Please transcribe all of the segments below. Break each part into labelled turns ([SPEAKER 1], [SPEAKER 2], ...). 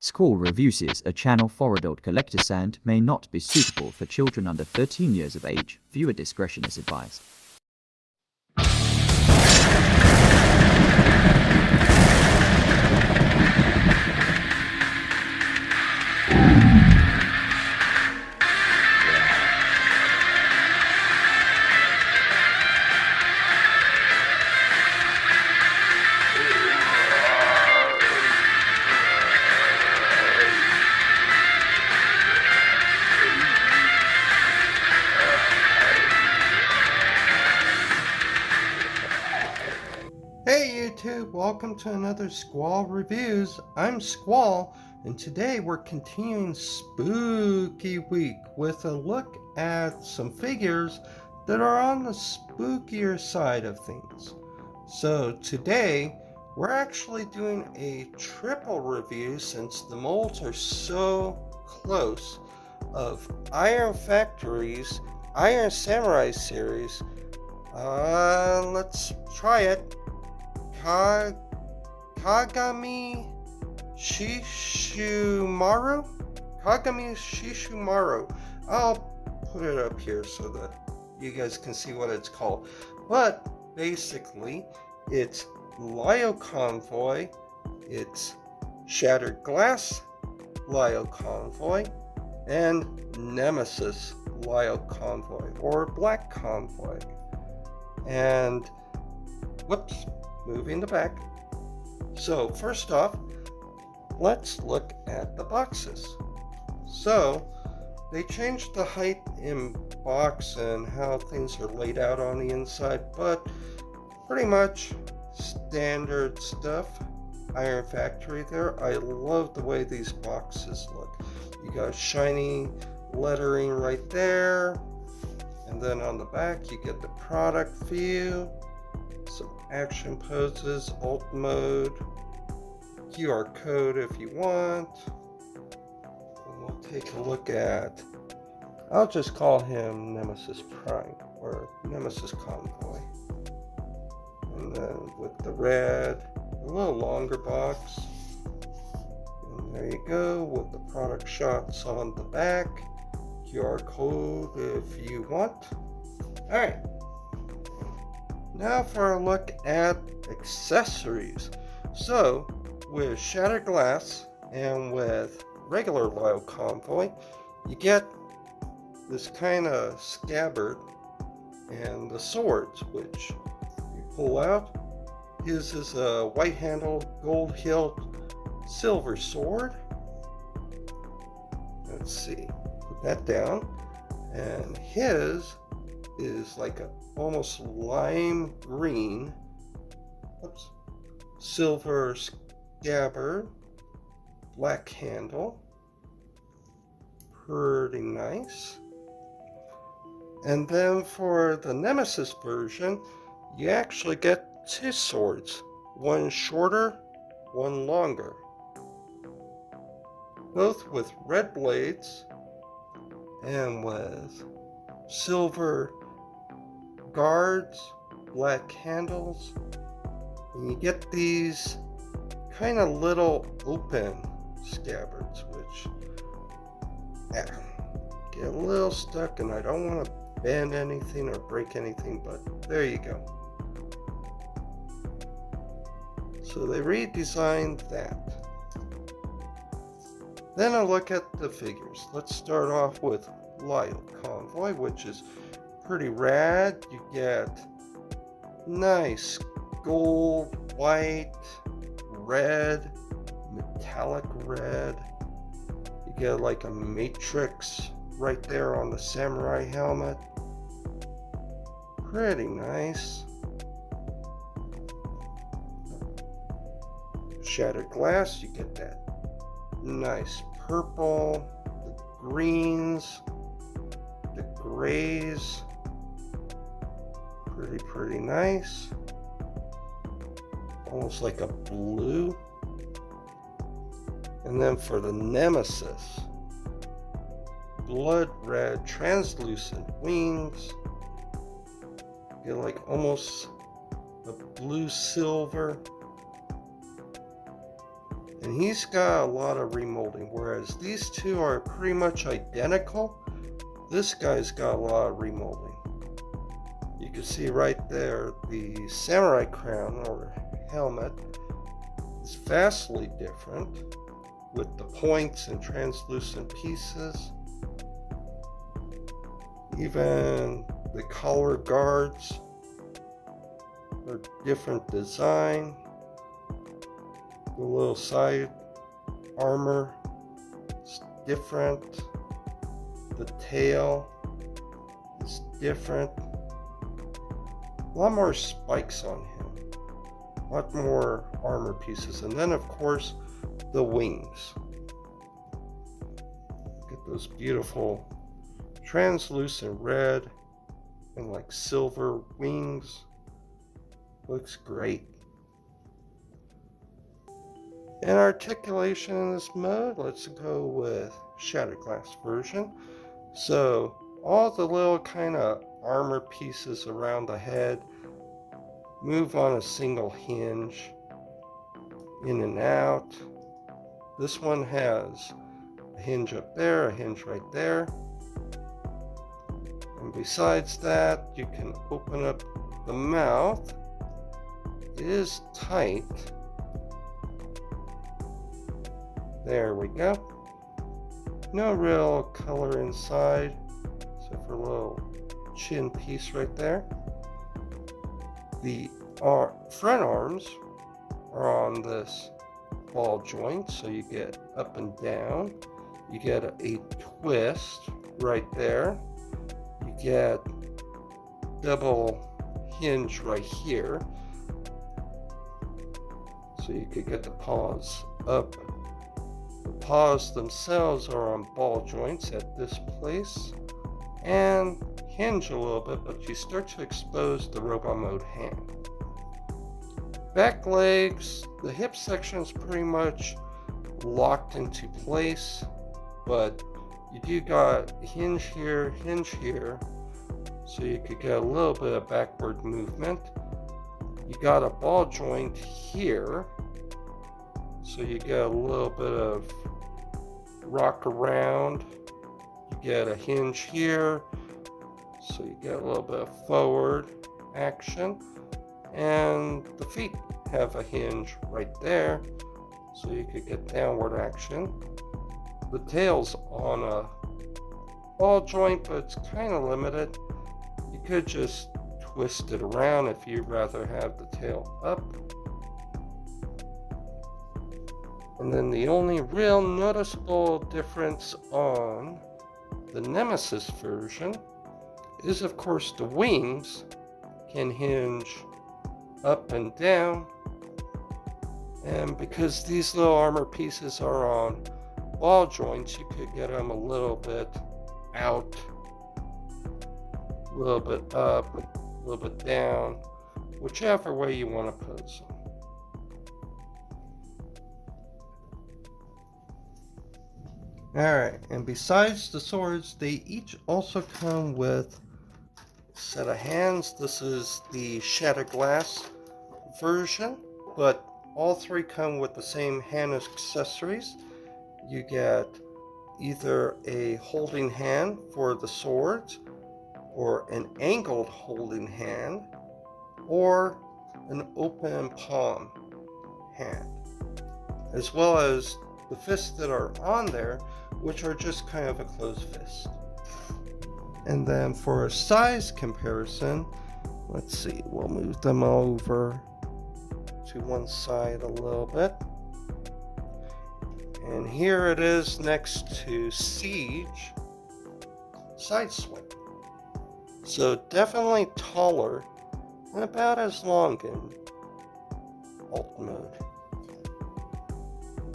[SPEAKER 1] Squall reviews a channel for adult collectors and may not be suitable for children under 13 years of age. Viewer discretion is advised.
[SPEAKER 2] Hey YouTube, welcome to another Squall Reviews. I'm Squall, and today we're continuing Spooky Week with a look at some figures that are on the spookier side of things. So today we're actually doing a triple review since the molds are so close of Iron Factory's Iron Samurai series. Let's try it. Kagami Shishimaru. I'll put it up here so that you guys can see what it's called. But basically, it's Lio Convoy, it's Shattered Glass Lio Convoy, and Nemesis Lio Convoy, or Black Convoy. And whoops. Moving the back. So first off, let's look at the boxes. So they changed the height in box and how things are laid out on the inside, but pretty much standard stuff. Iron Factory there. I love the way these boxes look. You got shiny lettering right there, and then on the back you get the product view, some action poses, alt mode, QR code if you want. And we'll take a look at, I'll just call him Nemesis Prime or Nemesis Convoy. And then with the red, a little longer box. And there you go with the product shots on the back, QR code if you want. Alright. Now for a look at accessories. So, with Shattered Glass and with regular Lio Convoy, you get this kind of scabbard and the swords, which you pull out. His is a white-handled, gold-hilt, silver sword. Let's see, put that down. And his is like a almost lime green, silver scabbard, black handle, pretty nice. And then for the Nemesis version, you actually get two swords, one shorter, one longer, both with red blades and with silver guards, black handles, and you get these kind of little open scabbards, which get a little stuck, and I don't want to bend anything or break anything, but there you go. So they redesigned that. Then I look at the figures. Let's start off with Lio Convoy, which is pretty rad. You get nice gold, white, red, metallic red. You get like a matrix right there on the samurai helmet. Pretty nice. Shattered Glass, you get that nice purple, the greens, the grays. Pretty nice. Almost like a blue. And then for the Nemesis, blood red translucent wings. Get like almost a blue silver. And he's got a lot of remolding, whereas these two are pretty much identical. This guy's got a lot of remolding. You can see right there the samurai crown or helmet is vastly different with the points and translucent pieces. Even the collar guards are different design. The little side armor is different. The tail is different. A lot more spikes on him. A lot more armor pieces. And then, of course, the wings. Look at those beautiful translucent red and like silver wings. Looks great. And articulation in this mode, let's go with shattered glass version. So all the little kind of armor pieces around the head move on a single hinge, in and out. This one has a hinge up there, a hinge right there. And besides that, you can open up the mouth. It is tight. There we go. No real color inside, except for a little chin piece right there. The front arms are on this ball joint, so you get up and down. You get a twist right there. You get double hinge right here, so you could get the paws up. The paws themselves are on ball joints at this place and hinge a little bit, but you start to expose the robot mode hand. Back legs, the hip section is pretty much locked into place, but you do got hinge here, so you could get a little bit of backward movement. You got a ball joint here, so you get a little bit of rock around. You get a hinge here, so you get a little bit of forward action. And the feet have a hinge right there, so you could get downward action. The tail's on a ball joint, but it's kind of limited. You could just twist it around if you'd rather have the tail up. And then the only real noticeable difference on the Nemesis version is, of course, the wings can hinge up and down. And because these little armor pieces are on ball joints, you could get them a little bit out, a little bit up, a little bit down, whichever way you want to pose them. Alright, and besides the swords, they each also come with a set of hands. This is the shattered glass version, but all three come with the same hand accessories. You get either a holding hand for the swords, or an angled holding hand, or an open palm hand, as well as the fists that are on there, which are just kind of a closed fist. And then for a size comparison, let's see, we'll move them over to one side a little bit. And here it is next to Siege Sideswipe. So definitely taller and about as long in alt mode.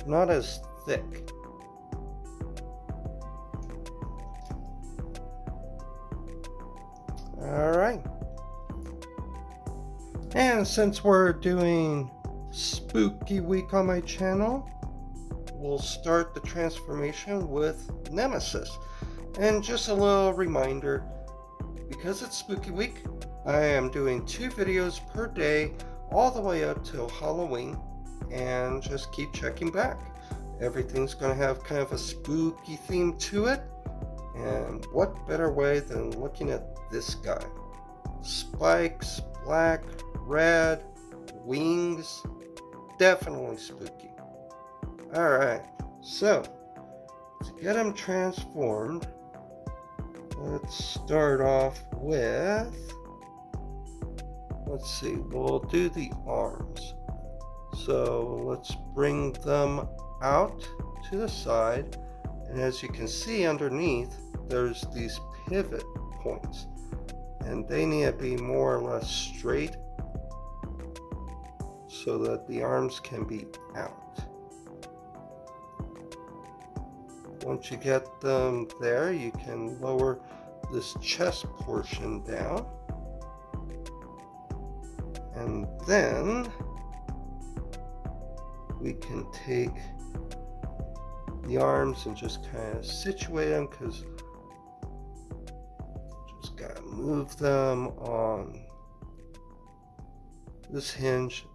[SPEAKER 2] Not as thick. Alright. And since we're doing Spooky Week on my channel, we'll start the transformation with Nemesis. And just a little reminder, because it's Spooky Week, I am doing 2 videos per day all the way up till Halloween. and just keep checking back. Everything's going to have kind of a spooky theme to it. And what better way than looking at this guy? Spikes, black, red, wings, definitely spooky. Alright, so to get him transformed, let's start off with, let's see, we'll do the arms. So let's bring them out to the side, and as you can see underneath, there's these pivot points, and they need to be more or less straight so that the arms can be out. Once you get them there, you can lower this chest portion down, and then we can take the arms and just kind of situate them, because just gotta move them on this hinge.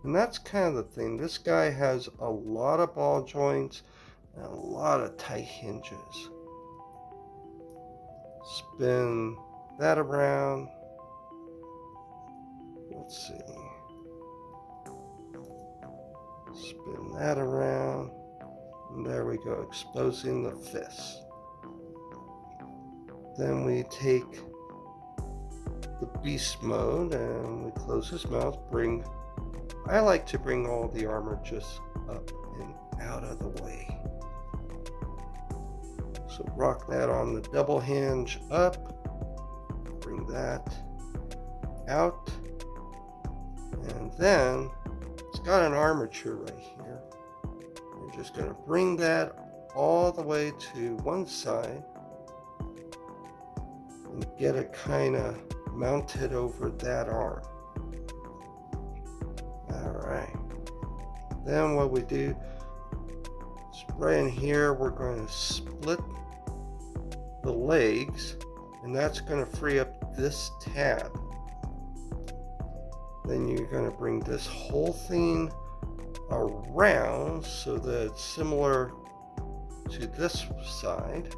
[SPEAKER 2] And that's kind of the thing, this guy has a lot of ball joints and a lot of tight hinges. Spin that around. Let's see. Spin that around. And there we go, exposing the fist. Then we take the beast mode and we close his mouth. I like to bring all the armor just up and out of the way. So rock that on the double hinge up, bring that out, and then it's got an armature right here. We're just going to bring that all the way to one side and get it kind of mounted over that arm. Alright, then what we do is right in here, we're going to split the legs, and that's going to free up this tab. Then you're going to bring this whole thing around so that it's similar to this side.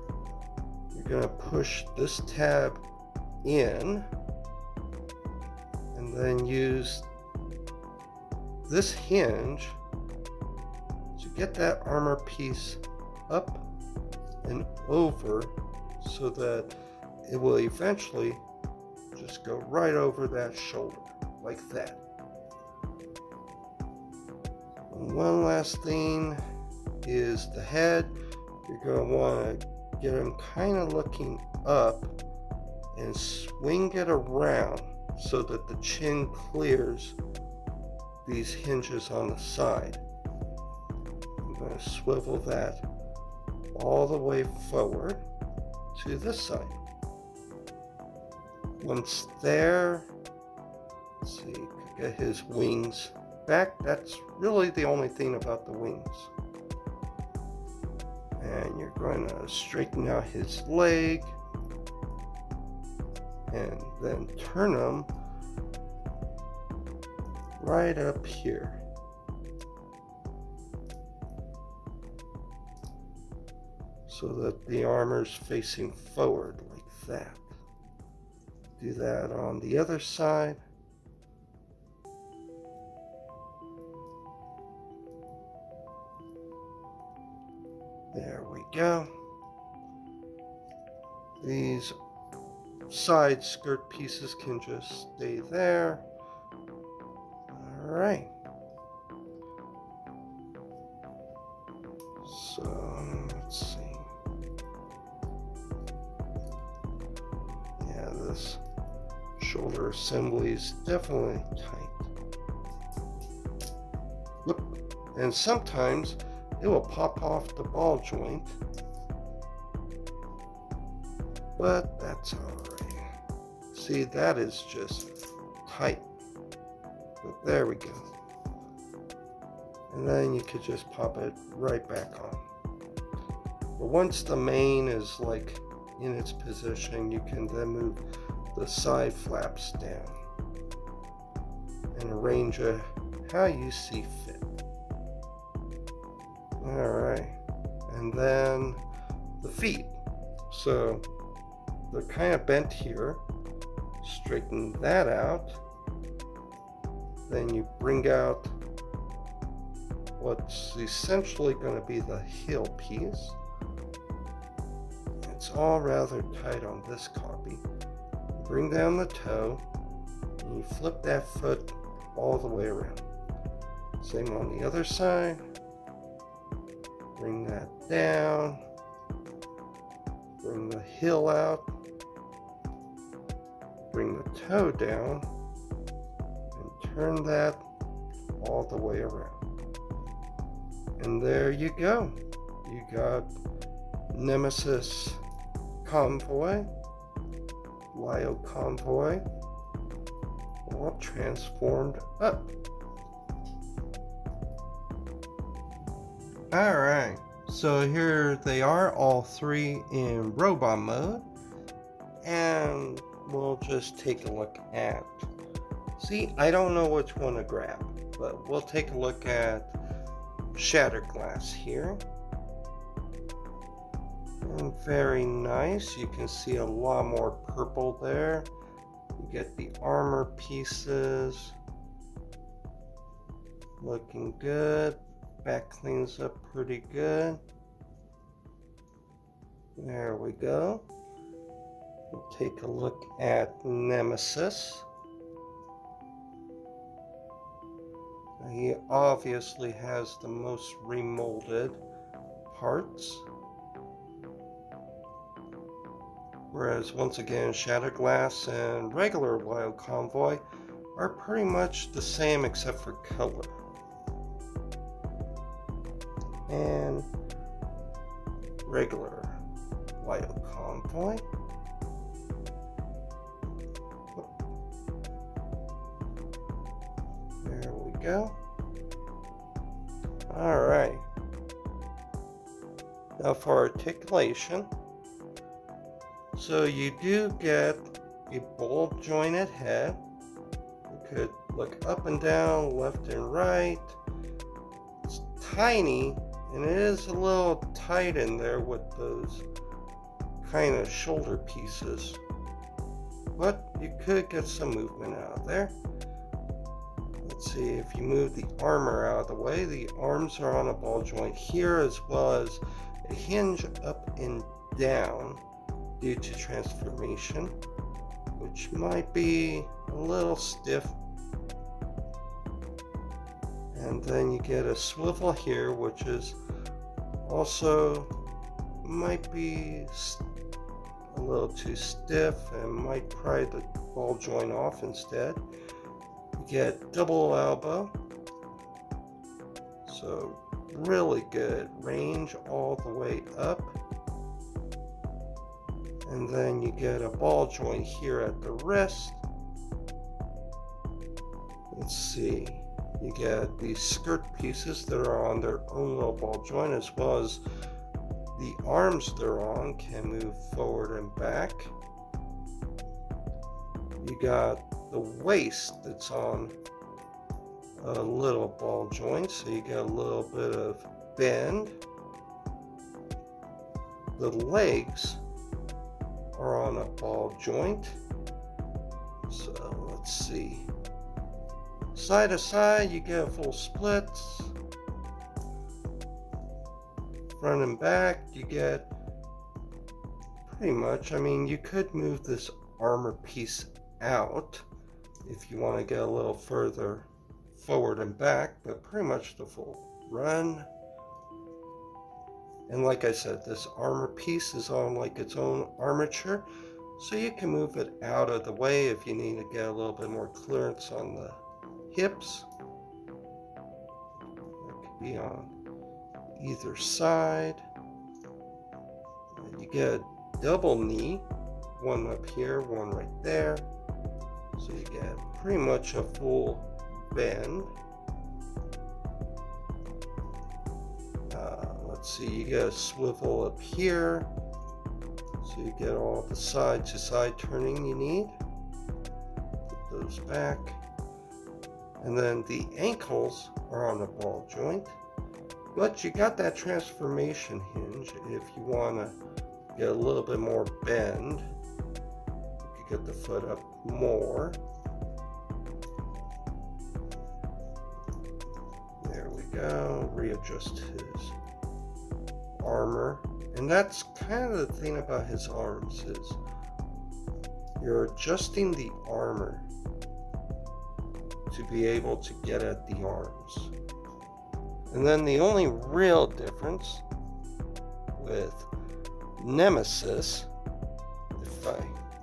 [SPEAKER 2] You're going to push this tab in and then use this hinge to get that armor piece up and over so that it will eventually just go right over that shoulder like that. And one last thing is the head. You're going to want to get him kind of looking up and swing it around so that the chin clears these hinges on the side. I'm going to swivel that all the way forward to this side. Once there, let's see, could get his wings back. That's really the only thing about the wings. And you're going to straighten out his leg and then turn him right up here. So that the armor's facing forward like that. Do that on the other side. There we go. These side skirt pieces can just stay there. Alright. So, let's see. Yeah, this shoulder assembly is definitely tight. Whoop. And sometimes it will pop off the ball joint, but that's alright. See, that is just tight. But there we go. And then you could just pop it right back on. But once the mane is like in its position, you can then move the side flaps down and arrange it how you see fit. Alright, and then the feet. So they're kind of bent here. Straighten that out. Then you bring out what's essentially going to be the heel piece. It's all rather tight on this copy. Bring down the toe, and you flip that foot all the way around. Same on the other side. Bring that down. Bring the heel out. Bring the toe down. And turn that all the way around. And there you go. You got Nemesis Convoy, Lio Convoy, all transformed up. Alright, so here they are, all three in robot mode, and we'll just take a look at, see, I don't know which one to grab, but we'll take a look at Shattered Glass here. And very nice, you can see a lot more purple there. You get the armor pieces, looking good. Back cleans up pretty good. There we go. We'll take a look at Nemesis. He obviously has the most remolded parts. Whereas once again, Shattered Glass and regular Lio Convoy are pretty much the same except for color. And regular Lio Convoy. There we go. Alright. Now for articulation. So you do get a ball jointed head. You could look up and down, left and right. It's tiny, and it is a little tight in there with those kind of shoulder pieces. But you could get some movement out of there. Let's see, if you move the armor out of the way, the arms are on a ball joint here, as well as a hinge up and down due to transformation, which might be a little stiff. And then you get a swivel here, which is also might be a little too stiff and might pry the ball joint off instead. You get double elbow, so really good range all the way up. And then you get a ball joint here at the wrist. Let's see, you get these skirt pieces that are on their own little ball joint, as well as the arms they're on can move forward and back. You got the waist that's on a little ball joint, so you get a little bit of bend. The legs are on a ball joint. So let's see. Side to side, you get a full split. Front and back, you get pretty much, I mean, you could move this armor piece out if you want to get a little further forward and back, but pretty much the full run. And like I said, this armor piece is on like its own armature, so you can move it out of the way if you need to get a little bit more clearance on the hips. That could be on either side. And you get a double knee, one up here, one right there. So you get pretty much a full bend. Let's see, you get a swivel up here, so you get all the side to side turning you need. Put those back. And then the ankles are on the ball joint. But you got that transformation hinge if you want to get a little bit more bend. You can get the foot up more. There we go. Readjust his armor. And that's kind of the thing about his arms is you're adjusting the armor to be able to get at the arms. And then the only real difference with Nemesis,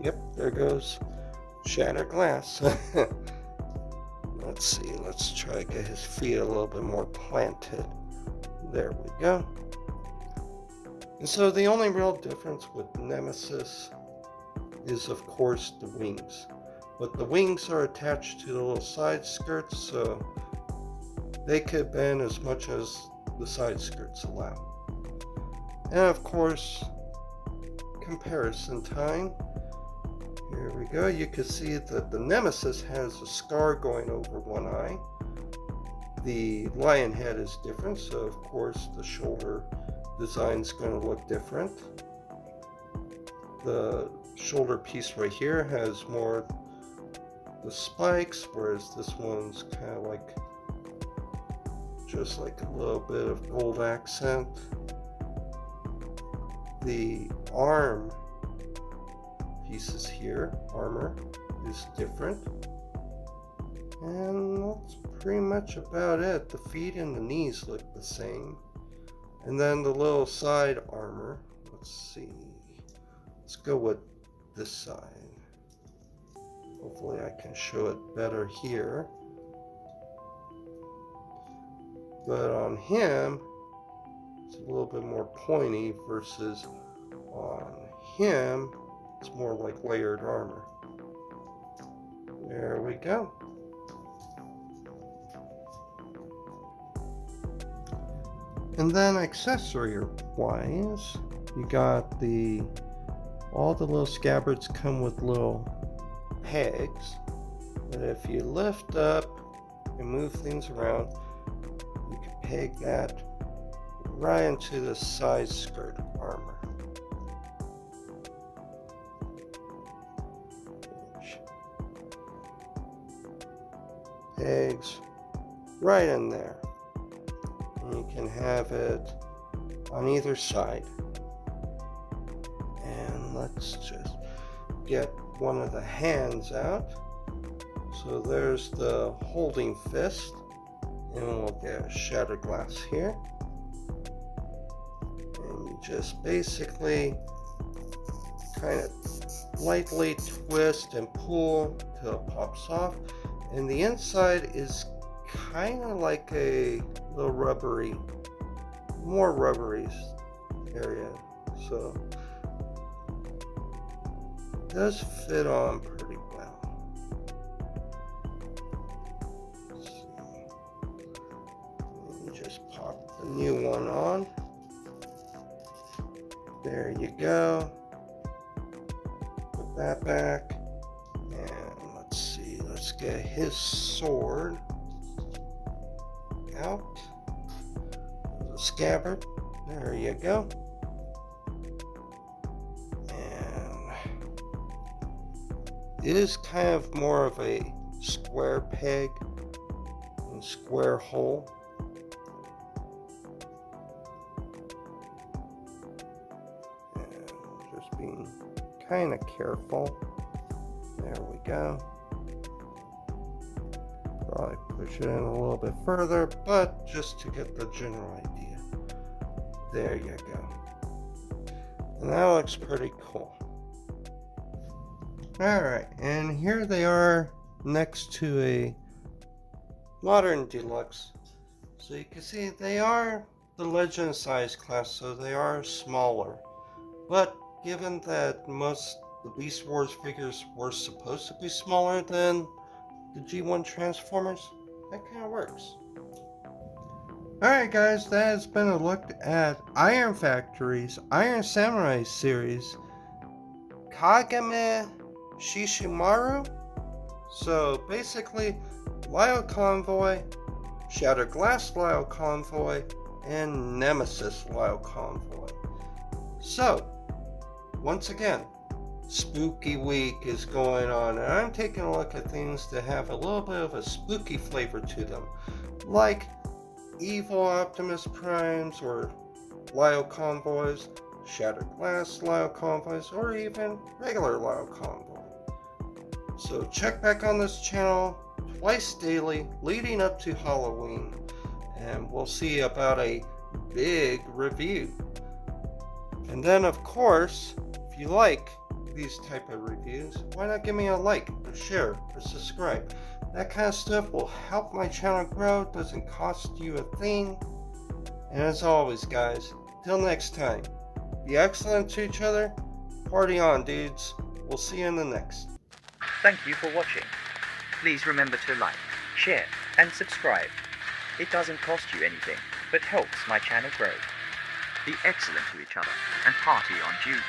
[SPEAKER 2] yep, there goes shattered glass. Let's see, let's try to get his feet a little bit more planted. There we go. And so the only real difference with Nemesis is, of course, the wings. But the wings are attached to the little side skirts, so they could bend as much as the side skirts allow. And of course, comparison time. Here we go. You can see that the Nemesis has a scar going over one eye. The lion head is different, so of course the shoulder design is going to look different. The shoulder piece right here has more the spikes, whereas this one's kind of like just like a little bit of gold accent. The arm pieces here, armor, is different. And that's pretty much about it. The feet and the knees look the same. And then the little side armor, let's see. Let's go with this side. Hopefully I can show it better here. But on him, it's a little bit more pointy versus on him, it's more like layered armor. There we go. And then accessory wise, you got all the little scabbards come with little pegs. But if you lift up and move things around, you can peg that right into the side skirt armor. Pegs right in there. And you can have it on either side. And let's just get one of the hands out. So there's the holding fist. And we'll get a shattered glass here. And you just basically kind of lightly twist and pull till it pops off. And the inside is kind of like a little rubbery, more rubbery area. So it does fit on pretty well. Let's see. And just pop the new one on. There you go. Put that back. And let's see. Let's get his sword out. The scabbard. There you go. And it is kind of more of a square peg and square hole. And just being kind of careful. There we go. Probably push it in a little bit further, but just to get the general idea. There you go. And that looks pretty cool. Alright, and here they are next to a modern deluxe. So you can see they are the legend size class, so they are smaller. But given that most the Beast Wars figures were supposed to be smaller than the G1 Transformers, that kind of works. Alright guys, that has been a look at Iron Factory's Iron Samurai series Kagami Shishimaru. So basically, Lio Convoy, Shattered Glass Lio Convoy, and Nemesis Lio Convoy. So, once again, spooky week is going on, and I'm taking a look at things that have a little bit of a spooky flavor to them, like evil Optimus Primes or Lio Convoys, Shattered Glass Lio Convoys, or even regular Lio Convoy. So check back on this channel twice daily leading up to Halloween, and we'll see about a big review. And then of course, if you like these type of reviews, why not give me a like or share or subscribe? That kind of stuff will help my channel grow. It doesn't cost you a thing. And as always, guys, till next time, be excellent to each other. Party on, dudes. We'll see you in the next.
[SPEAKER 1] Thank you for watching. Please remember to like, share, and subscribe. It doesn't cost you anything, but helps my channel grow. Be excellent to each other and party on, dudes.